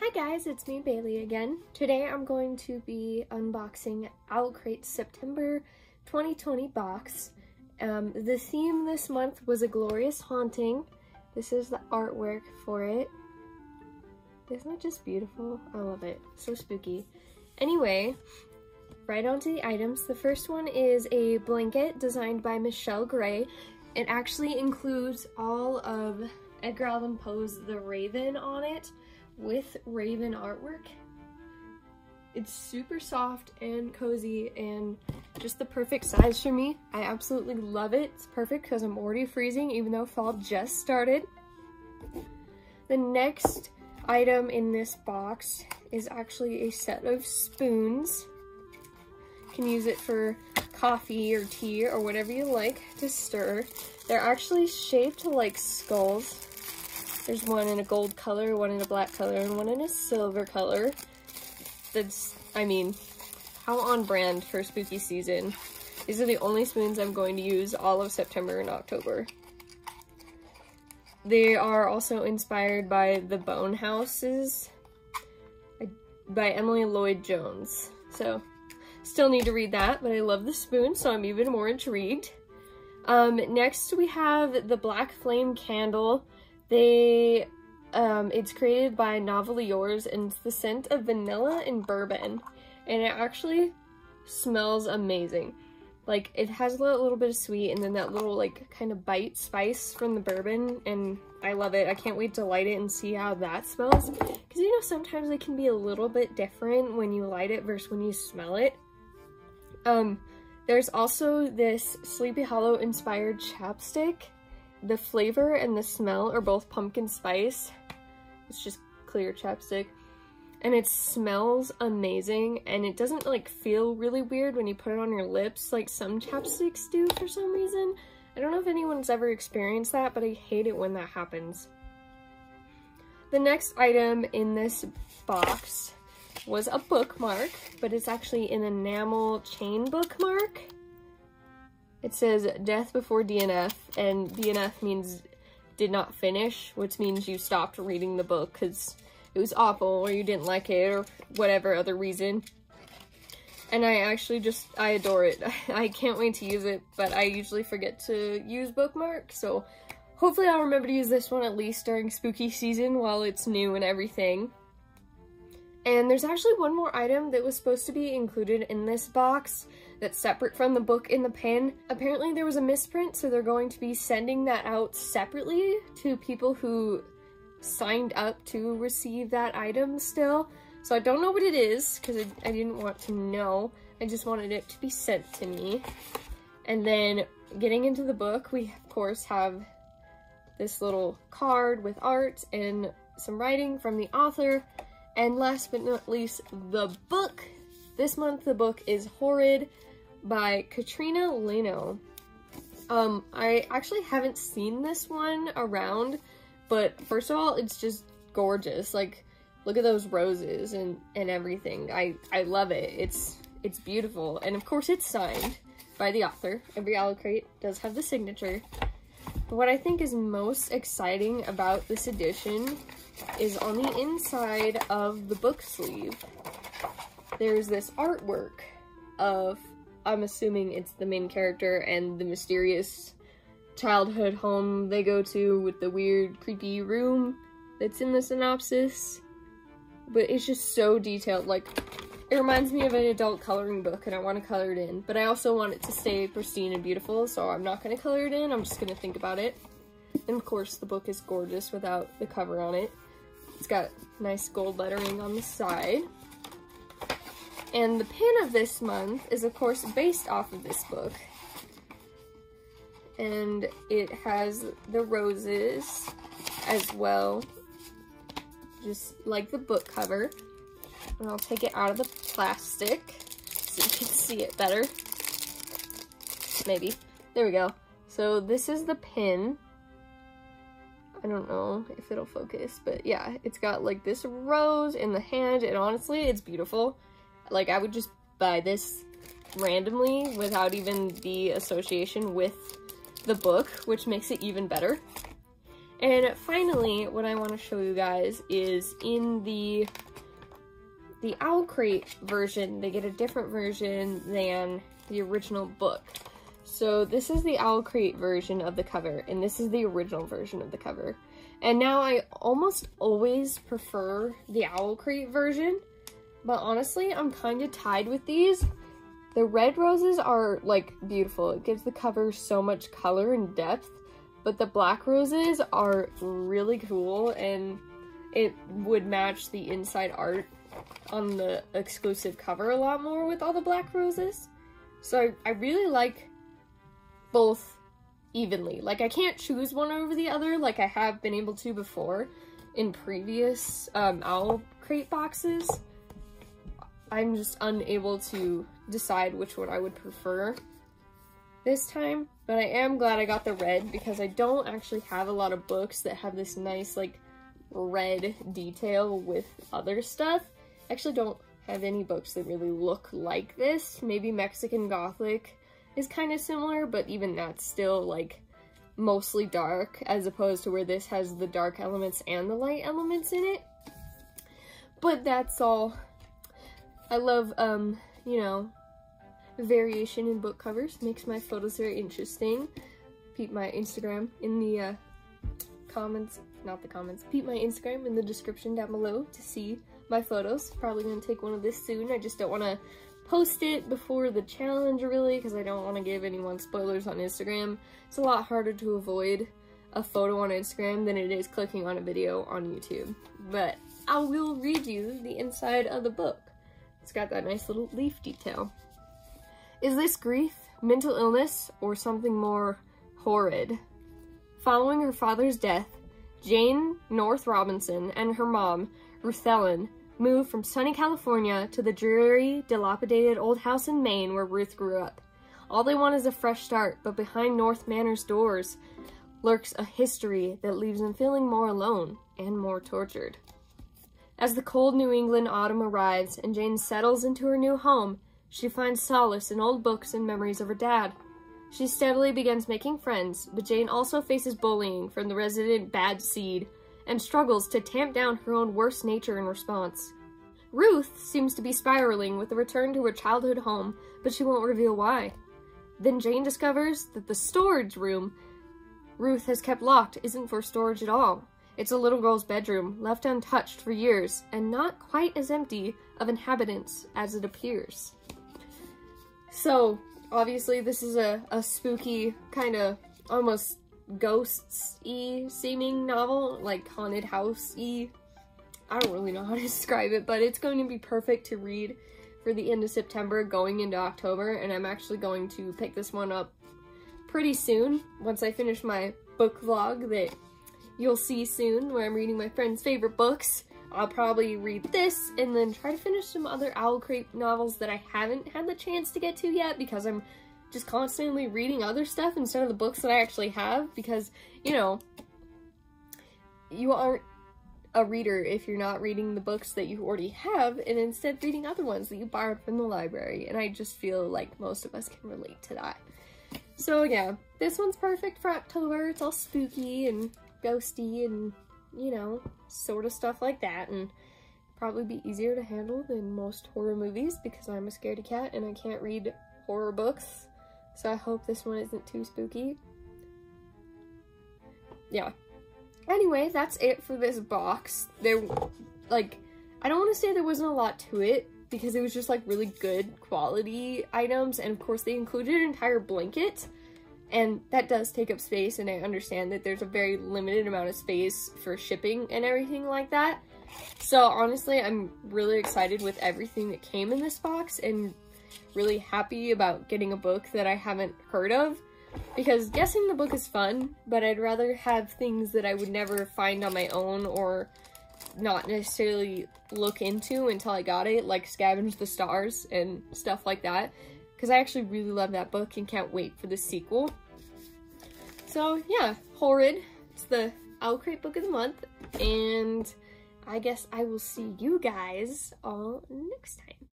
Hi guys, it's me Bailey again. Today I'm going to be unboxing Owlcrate's September 2020 box. The theme this month was A Glorious Haunting. This is the artwork for it. Isn't it just beautiful? I love it. So spooky. Anyway, right on to the items. The first one is a blanket designed by Michelle Gray. It actually includes all of Edgar Allan Poe's The Raven on it, with Raven artwork. It's super soft and cozy and just the perfect size for me. I absolutely love it. It's perfect because I'm already freezing even though fall just started. The next item in this box is actually a set of spoons. You can use it for coffee or tea or whatever you like to stir. They're actually shaped like skulls. There's one in a gold color, one in a black color, and one in a silver color. That's, I mean, how on brand for spooky season. These are the only spoons I'm going to use all of September and October. They are also inspired by The Bone Houses by Emily Lloyd Jones. So, still need to read that, but I love the spoon, so I'm even more intrigued. Next we have the Black Flame Candle. It's created by Novelly Yours, and it's the scent of vanilla and bourbon, and it actually smells amazing. Like, it has a little bit of sweet, and then that little, like, kind of bite spice from the bourbon, and I love it. I can't wait to light it and see how that smells, because, you know, sometimes it can be a little bit different when you light it versus when you smell it. There's also this Sleepy Hollow inspired chapstick. The flavor and the smell are both pumpkin spice. It's just clear chapstick. And it smells amazing, and it doesn't like feel really weird when you put it on your lips like some chapsticks do for some reason. I don't know if anyone's ever experienced that, but I hate it when that happens. The next item in this box was a bookmark, but it's actually an enamel chain bookmark. It says death before DNF, and DNF means did not finish, which means you stopped reading the book because it was awful or you didn't like it or whatever other reason. And I adore it. I can't wait to use it, but I usually forget to use Bookmark, so hopefully I'll remember to use this one at least during spooky season while it's new and everything. And there's actually one more item that was supposed to be included in this box that's separate from the book in the pen. Apparently there was a misprint, so they're going to be sending that out separately to people who signed up to receive that item still. So I don't know what it is, because I didn't want to know. I just wanted it to be sent to me. And then getting into the book, we of course have this little card with art and some writing from the author. And last but not least, the book. This month the book is Horrid by Katrina Leno. I actually haven't seen this one around, but first of all, it's just gorgeous. Like, look at those roses and everything. I love it. It's beautiful. And of course it's signed by the author. Every Owlcrate does have the signature. But what I think is most exciting about this edition is on the inside of the book sleeve, there's this artwork of, I'm assuming it's the main character and the mysterious childhood home they go to with the weird, creepy room that's in the synopsis. But it's just so detailed. Like, it reminds me of an adult coloring book, and I want to color it in. But I also want it to stay pristine and beautiful, so I'm not going to color it in. I'm just going to think about it. And of course, the book is gorgeous without the cover on it. It's got nice gold lettering on the side. And the pin of this month is, of course, based off of this book. And it has the roses as well, just like the book cover. And I'll take it out of the plastic so you can see it better. Maybe. There we go. So this is the pin. I don't know if it'll focus, but yeah, it's got like this rose in the hand, and honestly, it's beautiful. Like, I would just buy this randomly without even the association with the book, which makes it even better. And finally, what I want to show you guys is in the Owlcrate version, they get a different version than the original book. So this is the Owlcrate version of the cover, and this is the original version of the cover. And now I almost always prefer the Owlcrate version, but honestly, I'm kind of tied with these. The red roses are, like, beautiful. It gives the cover so much color and depth, but the black roses are really cool, and it would match the inside art on the exclusive cover a lot more with all the black roses. So I really like both evenly. Like, I can't choose one over the other like I have been able to before in previous Owlcrate boxes. I'm just unable to decide which one I would prefer this time, but I am glad I got the red because I don't actually have a lot of books that have this nice, like, red detail with other stuff. I actually don't have any books that really look like this. Maybe Mexican Gothic is kind of similar, but even that's still, like, mostly dark, as opposed to where this has the dark elements and the light elements in it. But that's all. I love, you know, variation in book covers. Makes my photos very interesting. Peep my Instagram in the comments, not the comments, peep my Instagram in the description down below to see my photos. Probably gonna take one of this soon. I just don't want to post it before the challenge, really, because I don't want to give anyone spoilers on Instagram. It's a lot harder to avoid a photo on Instagram than it is clicking on a video on YouTube. But I will read you the inside of the book. It's got that nice little leaf detail. Is this grief, mental illness, or something more horrid? Following her father's death, Jane North Robinson and her mom, Ruth Ellen, moved from sunny California to the dreary, dilapidated old house in Maine where Ruth grew up. All they want is a fresh start, but behind North Manor's doors lurks a history that leaves them feeling more alone and more tortured. As the cold New England autumn arrives and Jane settles into her new home, she finds solace in old books and memories of her dad. She steadily begins making friends, but Jane also faces bullying from the resident bad seed and struggles to tamp down her own worst nature in response. Ruth seems to be spiraling with the return to her childhood home, but she won't reveal why. Then Jane discovers that the storage room Ruth has kept locked isn't for storage at all. It's a little girl's bedroom, left untouched for years, and not quite as empty of inhabitants as it appears. So, obviously this is a spooky, kind of almost ghosts-y seeming novel, like haunted house-y. I don't really know how to describe it, but it's going to be perfect to read for the end of September going into October, and I'm actually going to pick this one up pretty soon once I finish my book vlog that you'll see soon, where I'm reading my friend's favorite books. I'll probably read this and then try to finish some other Owlcrate novels that I haven't had the chance to get to yet because I'm just constantly reading other stuff instead of the books that I actually have, because, you know, you aren't a reader if you're not reading the books that you already have and instead reading other ones that you borrowed from the library, and I just feel like most of us can relate to that. So yeah, this one's perfect for October. It's all spooky and ghosty and, you know, sort of stuff like that, and probably be easier to handle than most horror movies because I'm a scaredy cat and I can't read horror books, so I hope this one isn't too spooky. Yeah. Anyway, that's it for this box. There, like, I don't want to say there wasn't a lot to it because it was just, like, really good quality items, and of course they included an entire blanket. And that does take up space, and I understand that there's a very limited amount of space for shipping and everything like that. So honestly, I'm really excited with everything that came in this box and really happy about getting a book that I haven't heard of. Because guessing the book is fun, but I'd rather have things that I would never find on my own or not necessarily look into until I got it, like Scavenge the Stars and stuff like that. Because I actually really love that book and can't wait for the sequel. So yeah, Horrid. It's the Owlcrate book of the month, and I guess I will see you guys all next time.